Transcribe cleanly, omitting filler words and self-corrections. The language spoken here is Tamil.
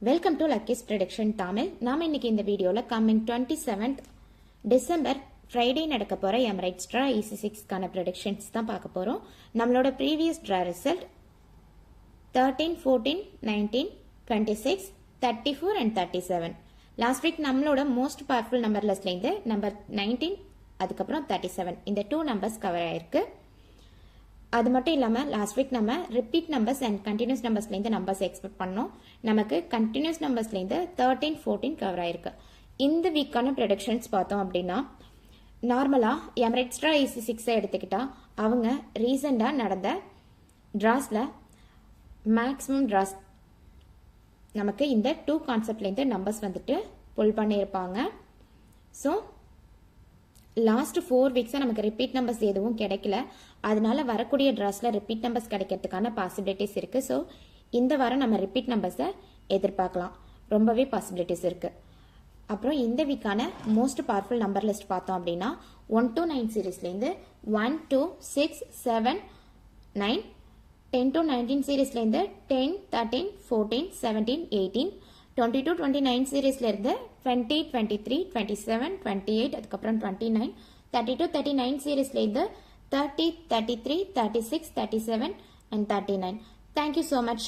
Welcome to lucky's prediction Tamil. நாம இன்னைக்கு இந்த வீடியோல கம்மிங் 27th டிசம்பர் ஃப்ரைடே நடக்க போற எமரைட்ஸ் ட்ரா EC6க்கான ப்ரெடிக்ஷன்ஸ் தான் பார்க்க போறோம். நம்மளோட previous draw result 13, 14, 19, 26, 34 and 37. Last week நம்மளோட மோஸ்ட் பவர்ஃபுல் நம்பர் லிஸ்ட்ல இருந்து நம்பர் 19 அதுக்கப்புறம் 37 இந்த 2 நம்பர்ஸ் கவர் ஆயிருக்கு. அது மட்டும் இல்லாமல் லாஸ்ட் வீக் நம்ம ரிப்பீட் நம்பர்ஸ் அண்ட் கண்டினியூஸ் நம்பர்ஸ்லேருந்து நம்பர்ஸ் எக்ஸ்பெக்ட் பண்ணோம். நமக்கு கண்டினியூஸ் நம்பர்ஸ்லேருந்து 13, 14 கவர் ஆயிருக்கு. இந்த வீக்கான ப்ரெடிக்ஷன்ஸ் பார்த்தோம் அப்படின்னா நார்மலாக எமரைட்ஸ் ட்ரா EC6 எடுத்துக்கிட்டா அவங்க ரீசெண்டாக நடந்த ட்ராஸில் மேக்ஸிமம் ட்ராஸ் நமக்கு இந்த 2 கான்செப்ட்லேருந்து நம்பர்ஸ் வந்துட்டு புல் பண்ணியிருப்பாங்க. ஸோ லாஸ்ட் 4 வீக்ஸாக நமக்கு ரிப்பீட் நம்பர்ஸ் எதுவும் கிடைக்கல. அதனால வரக்கூடிய ட்ராஸில் ரிப்பீட் நம்பர்ஸ் கிடைக்கிறதுக்கான பாசிபிலிட்டிஸ் இருக்குது. ஸோ இந்த வாரம் நம்ம ரிப்பீட் நம்பர்ஸை எதிர்பார்க்கலாம். ரொம்பவே பாசிபிலிட்டிஸ் இருக்குது. அப்புறம் இந்த வீக்கான மோஸ்ட் பவர்ஃபுல் நம்பர் லிஸ்ட் பார்த்தோம் அப்படின்னா 1 to 9 சீரீஸ்லேருந்து 1, 2, 6, 7, 9, 10 to 19 சீரீஸ்லேருந்து 10, 13, 14, 17, 18, 22, 29 சீரீஸ்லேருந்து 20, 23, 27, 28 அதுக்கப்புறம் 29, 32, 39 சீரீஸ்லேருந்து 30, 33, 36, 37 and 39. Thank you so much.